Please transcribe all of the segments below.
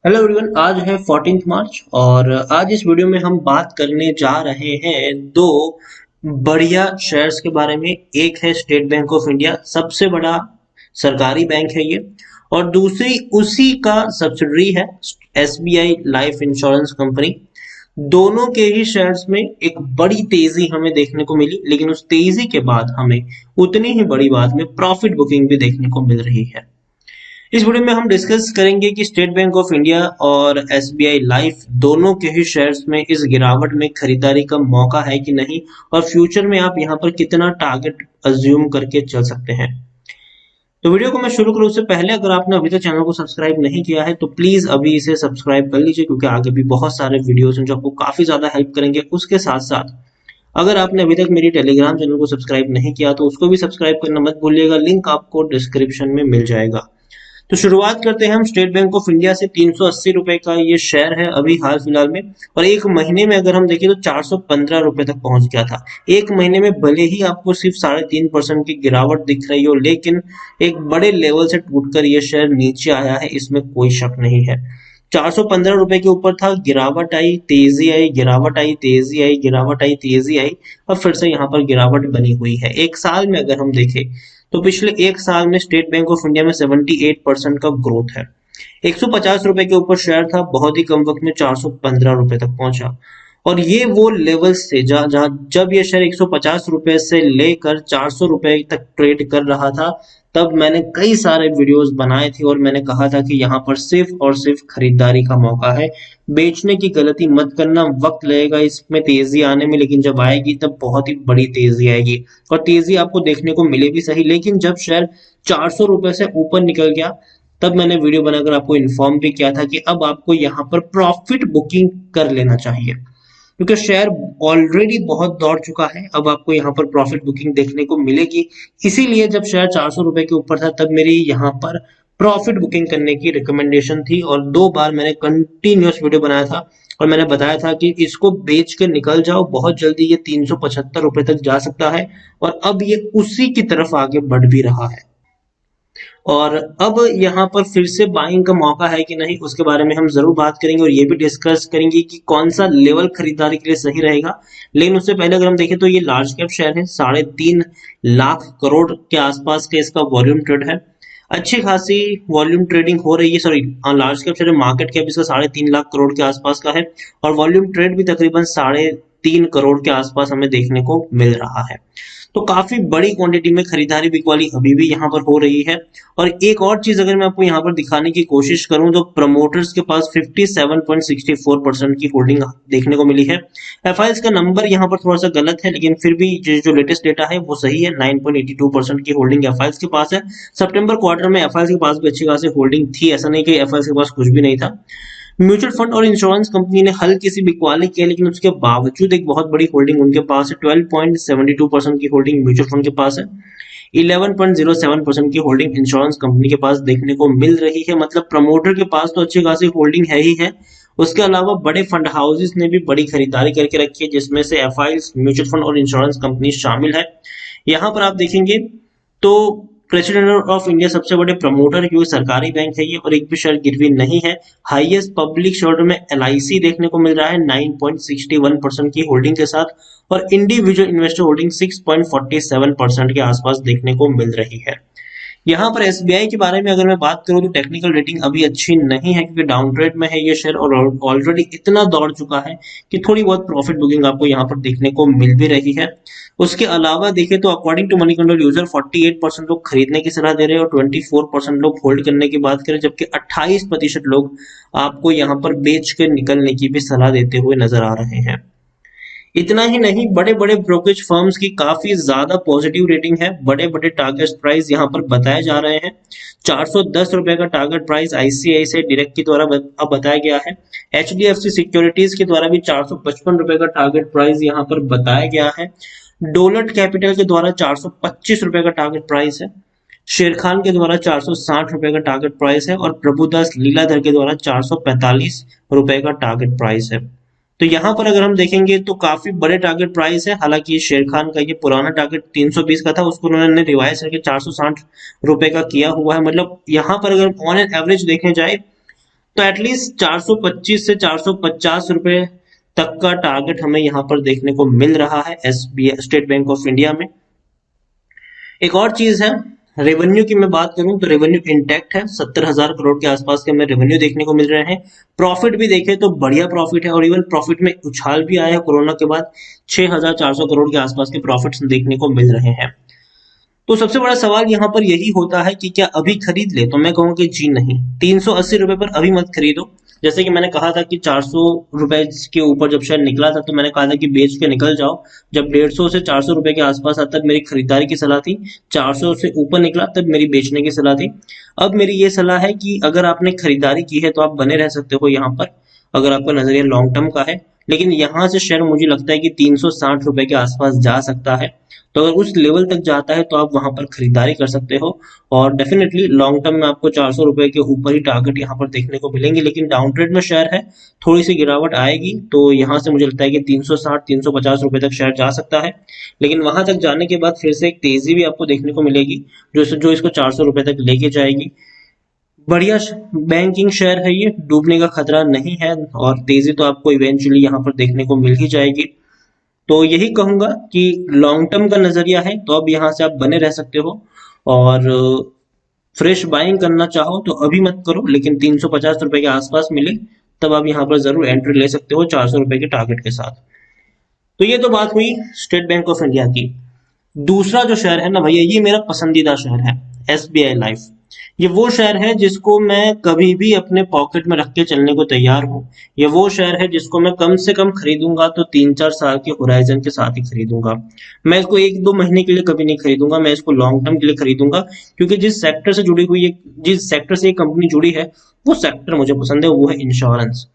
Hello everyone. आज है 14 मार्च और आज इस वीडियो में हम बात करने जा रहे हैं दो बढ़िया शेयर्स के बारे में। एक है स्टेट बैंक ऑफ इंडिया, सबसे बड़ा सरकारी बैंक है ये, और दूसरी उसी का सब्सिडरी है एसबीआई लाइफ इंश्योरेंस कंपनी। दोनों के ही शेयर्स में एक बड़ी तेजी हमें देखने को मिली, लेकिन उस तेजी के बाद हमें उतनी ही बड़ी बात में प्रॉफिट बुकिंग भी देखने को मिल रही है। इस वीडियो में हम डिस्कस करेंगे कि स्टेट बैंक ऑफ इंडिया और एसबीआई लाइफ दोनों के ही शेयर्स में इस गिरावट में खरीदारी का मौका है कि नहीं, और फ्यूचर में आप यहां पर कितना टारगेट अज्यूम करके चल सकते हैं। तो वीडियो को मैं शुरू करूं उससे पहले अगर आपने अभी तक चैनल को सब्सक्राइब नहीं किया है तो प्लीज अभी इसे सब्सक्राइब कर लीजिए, क्योंकि आगे भी बहुत सारे वीडियोस हैं जो आपको काफी ज्यादा हेल्प करेंगे। उसके साथ साथ अगर आपने अभी तक मेरी टेलीग्राम चैनल को सब्सक्राइब नहीं किया तो उसको भी सब्सक्राइब करना मत भूलिएगा, लिंक आपको डिस्क्रिप्शन में मिल जाएगा। तो शुरुआत करते हैं हम स्टेट बैंक ऑफ इंडिया से। 380 रुपए का ये शेयर है अभी हाल फिलहाल में, और एक महीने में अगर हम देखें तो 415 रुपए तक पहुंच गया था। एक महीने में भले ही आपको सिर्फ 3.5% की गिरावट दिख रही हो, लेकिन एक बड़े लेवल से टूटकर ये शेयर नीचे आया है, इसमें कोई शक नहीं है। 415 रुपए के ऊपर था, गिरावट आई, तेजी आई, गिरावट आई, तेजी आई, गिरावट आई, तेजी आई, और फिर से यहाँ पर गिरावट बनी हुई है। एक साल में अगर हम देखें तो पिछले एक साल में स्टेट बैंक ऑफ इंडिया में 78% का ग्रोथ है। 150 रुपए के ऊपर शेयर था, बहुत ही कम वक्त में 415 रुपए तक पहुंचा। और ये वो लेवल्स थे जहां जहां जब ये शेयर 150 रुपए से लेकर 400 रुपए तक ट्रेड कर रहा था, तब मैंने कई सारे वीडियोस बनाए थे और मैंने कहा था कि यहाँ पर सिर्फ और सिर्फ खरीदारी का मौका है, बेचने की गलती मत करना। वक्त लगेगा इसमें तेजी आने में, लेकिन जब आएगी तब बहुत ही बड़ी तेजी आएगी, और तेजी आपको देखने को मिले भी सही। लेकिन जब शेयर 400 रुपए से ऊपर निकल गया, तब मैंने वीडियो बनाकर आपको इन्फॉर्म भी किया था कि अब आपको यहाँ पर प्रॉफिट बुकिंग कर लेना चाहिए, क्योंकि शेयर ऑलरेडी बहुत दौड़ चुका है। अब आपको यहाँ पर प्रॉफिट बुकिंग देखने को मिलेगी। इसीलिए जब शेयर 400 रुपए के ऊपर था तब मेरी यहाँ पर प्रॉफिट बुकिंग करने की रिकमेंडेशन थी, और 2 बार मैंने कंटिन्यूअस वीडियो बनाया था और मैंने बताया था कि इसको बेच के निकल जाओ, बहुत जल्दी ये 375 रुपए तक जा सकता है, और अब ये उसी की तरफ आगे बढ़ भी रहा है। और अब यहाँ पर फिर से बाइंग का मौका है कि नहीं, उसके बारे में हम जरूर बात करेंगे, और ये भी डिस्कस करेंगे कि कौन सा लेवल खरीदारी के लिए सही रहेगा। लेकिन उससे पहले अगर हम देखें तो ये लार्ज कैप शेयर है, 3.5 लाख करोड़ के आसपास का इसका वॉल्यूम ट्रेड है। अच्छी खासी वॉल्यूम ट्रेडिंग हो रही है, sorry large cap share, market cap इसका 3.5 लाख करोड़ के आसपास का है, और वॉल्यूम ट्रेड भी तकरीबन 3.5 करोड़ के आसपास हमें देखने को मिल रहा है। तो काफी बड़ी क्वांटिटी में खरीदारी बिकवाली अभी भी यहाँ पर हो रही है। और एक और चीज अगर मैं आपको यहाँ पर दिखाने की कोशिश करूं तो प्रमोटर्स के पास 57.64% की होल्डिंग देखने को मिली है। एफआईएस का नंबर यहाँ पर थोड़ा सा गलत है, लेकिन फिर भी जो लेटेस्ट डेटा है वो सही है। 9.82% की होल्डिंग एफआईएस के पास है। सितंबर क्वार्टर में एफआईएस के पास भी अच्छी खासी होल्डिंग थी, ऐसा नहीं कि एफआईएस के पास कुछ भी नहीं था। म्यूचुअल फंड और इंश्योरेंस कंपनी ने हल्की सी बिकवाली की है, लेकिन उसके बावजूद एक बहुत बड़ी होल्डिंग उनके पास है। 12.72% की होल्डिंग म्यूचुअल फंड के पास है। 11.07% की होल्डिंग इंश्योरेंस कंपनी के पास देखने को मिल रही है। मतलब प्रमोटर के पास तो अच्छी खासी होल्डिंग है ही है। उसके अलावा बड़े फंड हाउसेस ने भी बड़ी खरीदारी करके रखी है, जिसमें से एफआईएस, म्यूचुअल फंड और इंश्योरेंस कंपनी शामिल है। यहाँ पर आप देखेंगे तो प्रेसिडेंट ऑफ इंडिया सबसे बड़े प्रमोटर है, क्योंकि सरकारी बैंक है ये, और एक भी शेयर गिरवी नहीं है। हाईएस्ट पब्लिक शेयर में एलआईसी देखने को मिल रहा है 9.61% की होल्डिंग के साथ, और इंडिविजुअल इन्वेस्टर होल्डिंग 6.47% के आसपास देखने को मिल रही है। यहाँ पर एसबीआई के बारे में अगर मैं बात करूँ तो टेक्निकल रेटिंग अभी अच्छी नहीं है, क्योंकि डाउन ट्रेड में है ये शेयर, और ऑलरेडी इतना दौड़ चुका है कि थोड़ी बहुत प्रॉफिट बुकिंग आपको यहाँ पर देखने को मिल भी रही है। उसके अलावा देखें तो according to Moneycontrol user 48% लोग खरीदने की सलाह दे रहे हैं और 24% लोग होल्ड करने की बात करें, जबकि 28% लोग आपको यहाँ पर बेच कर निकलने की भी सलाह देते हुए नजर आ रहे हैं। इतना ही नहीं, बड़े बड़े ब्रोकरेज फर्म्स की काफी ज्यादा पॉजिटिव रेटिंग है। बड़े बड़े टारगेट प्राइस यहाँ पर बताए जा रहे हैं। 410 रुपए का टारगेट प्राइस आईसीआईसीआई डायरेक्ट के द्वारा अब बताया गया है। एचडीएफसी सिक्योरिटीज के द्वारा भी 455 रुपए का टारगेट प्राइस यहाँ पर बताया गया है। डोलट कैपिटल के द्वारा 425 रुपए का टारगेट प्राइस है। शेरखान के द्वारा 460 रुपए का टारगेट प्राइस है, और प्रभुदास लीलाधर के द्वारा 445 रुपए का टारगेट प्राइस है। तो यहाँ पर अगर हम देखेंगे तो काफी बड़े टारगेट प्राइस है। हालांकि शेर खान का ये पुराना टारगेट 320 का था, उसको उन्होंने रिवाइज करके 460 रुपए का किया हुआ है। मतलब यहाँ पर अगर ऑन एन एवरेज देखने जाए तो एटलीस्ट 425 से 450 रुपए तक का टारगेट हमें यहाँ पर देखने को मिल रहा है SBI state bank of India में। एक और चीज है, रेवेन्यू की मैं बात करूं तो रेवेन्यू इंटैक्ट है, 70,000 करोड़ के आसपास के हमें रेवेन्यू देखने को मिल रहे हैं। प्रॉफिट भी देखें तो बढ़िया प्रॉफिट है, और इवन प्रॉफिट में उछाल भी आया है कोरोना के बाद, 6,400 करोड़ के आसपास के प्रॉफिट्स देखने को मिल रहे हैं। तो सबसे बड़ा सवाल यहाँ पर यही होता है कि क्या अभी खरीद ले, तो मैं कहूँगा कि जी नहीं, 380 रुपए पर अभी मत खरीदो। जैसे कि मैंने कहा था कि 400 रुपए के ऊपर जब शेयर निकला था तो मैंने कहा था कि बेच के निकल जाओ। जब 150 से 400 रुपए के आसपास तक मेरी खरीदारी की सलाह थी, 400 से ऊपर निकला तब मेरी बेचने की सलाह थी। अब मेरी ये सलाह है कि अगर आपने खरीदारी की है तो आप बने रह सकते हो यहाँ पर, अगर आपका नजरिया लॉन्ग टर्म का है। लेकिन यहाँ से शेयर मुझे लगता है कि 360 रुपए के आसपास जा सकता है। तो अगर उस लेवल तक जाता है तो आप वहां पर खरीदारी कर सकते हो, और डेफिनेटली लॉन्ग टर्म में आपको 400 रुपए के ऊपर ही टारगेट यहाँ पर देखने को मिलेंगे। लेकिन डाउन ट्रेड में शेयर है, थोड़ी सी गिरावट आएगी तो यहाँ से मुझे लगता है कि 360-350 रुपए तक शेयर जा सकता है। लेकिन वहां तक जाने के बाद फिर से एक तेजी भी आपको देखने को मिलेगी जो इसको 400 रुपए तक लेके जाएगी। बढ़िया बैंकिंग शेयर है ये, डूबने का खतरा नहीं है, और तेजी तो आपको इवेंचुअली यहाँ पर देखने को मिल ही जाएगी। तो यही कहूंगा कि लॉन्ग टर्म का नजरिया है तो अब यहाँ से आप बने रह सकते हो, और फ्रेश बाइंग करना चाहो तो अभी मत करो, लेकिन 350 रुपए के आसपास मिले तब आप यहाँ पर जरूर एंट्री ले सकते हो 400 रुपए के टारगेट के साथ। तो ये तो बात हुई स्टेट बैंक ऑफ इंडिया की। दूसरा जो शेयर है ना भैया, ये मेरा पसंदीदा शेयर है, एसबीआई लाइफ। ये वो शेयर है जिसको मैं कभी भी अपने पॉकेट में रख के चलने को तैयार हूँ। ये वो शेयर है जिसको मैं कम से कम खरीदूंगा तो 3-4 साल के होराइजन के साथ ही खरीदूंगा। मैं इसको 1-2 महीने के लिए कभी नहीं खरीदूंगा, मैं इसको लॉन्ग टर्म के लिए खरीदूंगा। क्योंकि जिस सेक्टर से जुड़ी हुई जिस सेक्टर से ये कंपनी जुड़ी है वो सेक्टर मुझे पसंद है, वो है इंश्योरेंस।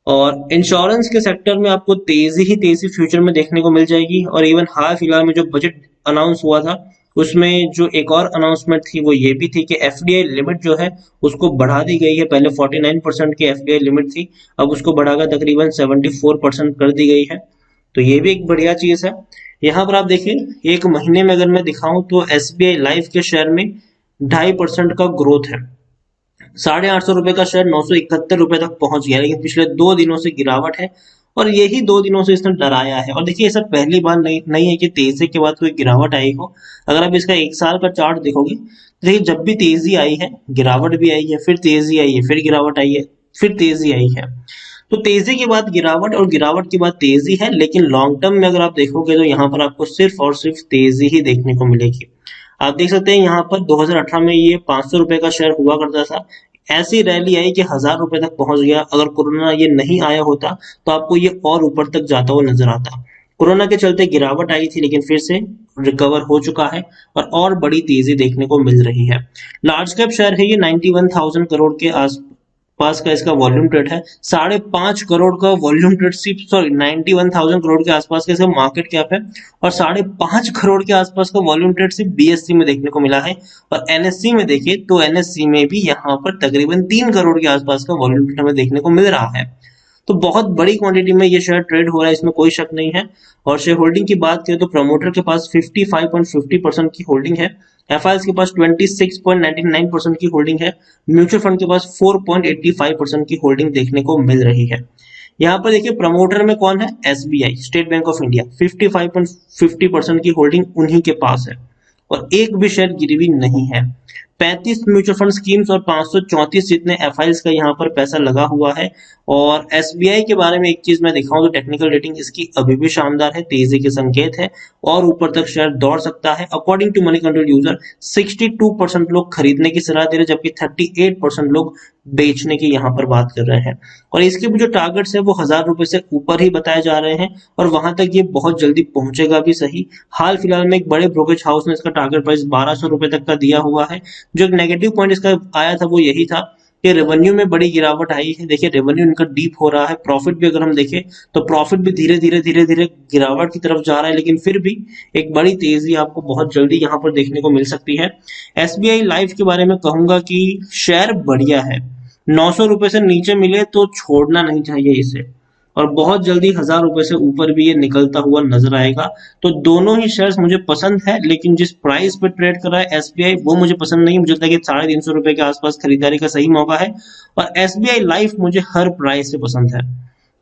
और इंश्योरेंस के सेक्टर में आपको तेजी ही तेजी फ्यूचर में देखने को मिल जाएगी। और इवन हाल फिलहाल में जो बजट अनाउंस हुआ था उसमें जो एक और अनाउंसमेंट थी वो ये भी थी कि एफडीआई लिमिट जो है उसको बढ़ा दी गई है। पहले 49% की एफडीआई लिमिट थी, अब उसको बढ़ाकर तकरीबन 74% कर दी गई है। तो ये भी एक बढ़िया चीज है। यहाँ पर आप देखिए, एक महीने में अगर मैं दिखाऊं तो एसबीआई लाइफ के शेयर में 2.5% का ग्रोथ है। 850 रुपए का शेयर 971 रुपए तक पहुंच गया, लेकिन पिछले 2 दिनों से गिरावट है, और यही 2 दिनों से इसने डराया है। और देखिए, ऐसा पहली बार नहीं है कि तेजी के बाद कोई गिरावट आई हो। अगर आप इसका 1 साल का चार्ट देखोगे तो देखिए, जब भी तेजी आई है गिरावट भी आई है, फिर तेजी आई है, फिर गिरावट आई है, फिर तेजी आई है। तो तेजी के बाद गिरावट और गिरावट के बाद तेजी है। लेकिन लॉन्ग टर्म में अगर आप देखोगे तो यहाँ पर आपको सिर्फ और सिर्फ तेजी ही देखने को मिलेगी। आप देख सकते हैं यहाँ पर 2018 में ये 500 रुपए का शेयर हुआ करता था, ऐसी रैली आई कि 1,000 रुपए तक पहुंच गया। अगर कोरोना ये नहीं आया होता तो आपको ये और ऊपर तक जाता हुआ नजर आता। कोरोना के चलते गिरावट आई थी, लेकिन फिर से रिकवर हो चुका है और बड़ी तेजी देखने को मिल रही है। लार्ज कैप शेयर है ये, 91,000 करोड़ के आस पास का इसका वॉल्यूम ट्रेड है। 5.5 करोड़ का वॉल्यूम ट्रेड, सिर्फ सॉरी 91,000 करोड़ के आसपास का इसका मार्केट कैप है, और 5.5 करोड़ के आसपास का वॉल्यूम ट्रेड सिर्फ बीएससी में देखने को मिला है। और एनएससी में देखिए तो एनएससी में भी यहाँ पर तकरीबन 3 करोड़ के आसपास का वॉल्यूम ट्रेड हमें देखने को मिल रहा है। तो बहुत बड़ी क्वांटिटी में ये शेयर ट्रेड हो रहा है, इसमें कोई शक नहीं है। और शेयर होल्डिंग की बात करें तो प्रमोटर के पास 55.50% की होल्डिंग है, एफआईएस के पास 26.99% की होल्डिंग है, म्यूचुअल फंड के पास 4.85% की होल्डिंग देखने को मिल रही है। यहाँ पर देखिए, प्रमोटर में कौन है? SBI state bank of India, 55.50% की होल्डिंग उन्हीं के पास है, और एक भी शेयर गिरवी नहीं है। 35 म्यूचुअल फंड स्कीम्स और 534 जितने एफआईएस का यहाँ पर पैसा लगा हुआ है। और एसबीआई के बारे में एक चीज मैं दिखाऊं तो टेक्निकल रेटिंग इसकी अभी भी शानदार है, तेजी के संकेत है, और ऊपर तक शेयर दौड़ सकता है। According to Moneycontrol user 62% लोग खरीदने की सलाह दे रहे हैं, जबकि 38% लोग बेचने की यहाँ पर बात कर रहे हैं। और इसके भी जो टारगेट्स है वो 1,000 रुपए से ऊपर ही बताए जा रहे हैं, और वहां तक ये बहुत जल्दी पहुंचेगा भी सही। हाल फिलहाल में एक बड़े ब्रोकरेज हाउस ने इसका टारगेट प्राइस 1,200 रुपए तक का दिया हुआ है। जो एक नेगेटिव पॉइंट इसका आया था वो यही था कि रेवेन्यू में बड़ी गिरावट आई है। देखिए, रेवेन्यू इनका डीप हो रहा है, प्रॉफिट भी अगर हम देखें तो प्रॉफिट भी धीरे धीरे गिरावट की तरफ जा रहा है, लेकिन फिर भी एक बड़ी तेजी आपको बहुत जल्दी यहाँ पर देखने को मिल सकती है। एसबीआई लाइफ के बारे में कहूंगा कि शेयर बढ़िया है, 900 रुपए से नीचे मिले तो छोड़ना नहीं चाहिए इसे। और बहुत जल्दी 1000 रुपए से ऊपर भी ये निकलता हुआ नजर आएगा। तो दोनों ही शेयर्स मुझे पसंद है, लेकिन जिस प्राइस पे ट्रेड कर रहा है एसबीआई वो मुझे पसंद नहीं। मुझे लगता है कि 350 रुपए के आसपास खरीदारी का सही मौका है। और एसबीआई लाइफ मुझे हर प्राइस से पसंद है।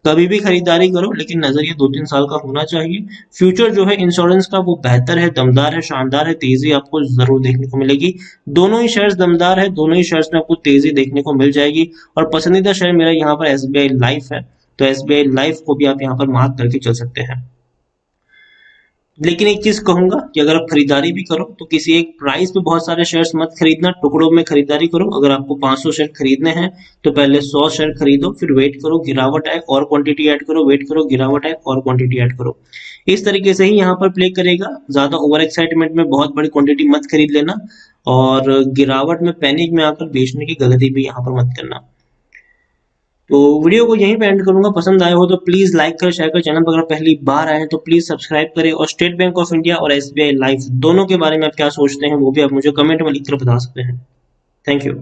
कभी भी खरीदारी करो, लेकिन नजरिया 2-3 साल का होना चाहिए। फ्यूचर जो है इंश्योरेंस का वो बेहतर है, दमदार है, शानदार है, तेजी आपको जरूर देखने को मिलेगी। दोनों ही शेयर्स दमदार है, दोनों ही शेयर्स में आपको तेजी देखने को मिल जाएगी। और पसंदीदा शेयर मेरा यहाँ पर एसबीआई लाइफ है, तो एसबीआई लाइफ को भी आप यहाँ पर मार्क करके चल सकते हैं। लेकिन एक चीज कहूंगा कि अगर आप खरीदारी भी करो तो किसी एक प्राइस पे बहुत सारे शेयर्स मत खरीदना, टुकड़ों में खरीदारी करो। अगर आपको 500 शेयर खरीदने हैं तो पहले 100 शेयर खरीदो, फिर वेट करो गिरावट आए और क्वांटिटी ऐड करो, वेट करो गिरावट आए और क्वांटिटी ऐड करो। इस तरीके से ही यहाँ पर प्ले करेगा। ज्यादा ओवर एक्साइटमेंट में बहुत बड़ी क्वांटिटी मत खरीद लेना, और गिरावट में पैनिक में आकर बेचने की गलती भी यहाँ पर मत करना। तो वीडियो को यहीं पे एंड करूंगा। पसंद आए हो तो प्लीज लाइक कर, शेयर कर। चैनल पर अगर पहली बार आए हैं तो प्लीज सब्सक्राइब करें। और स्टेट बैंक ऑफ इंडिया और एसबीआई लाइफ दोनों के बारे में आप क्या सोचते हैं वो भी आप मुझे कमेंट में लिखकर बता सकते हैं। Thank you.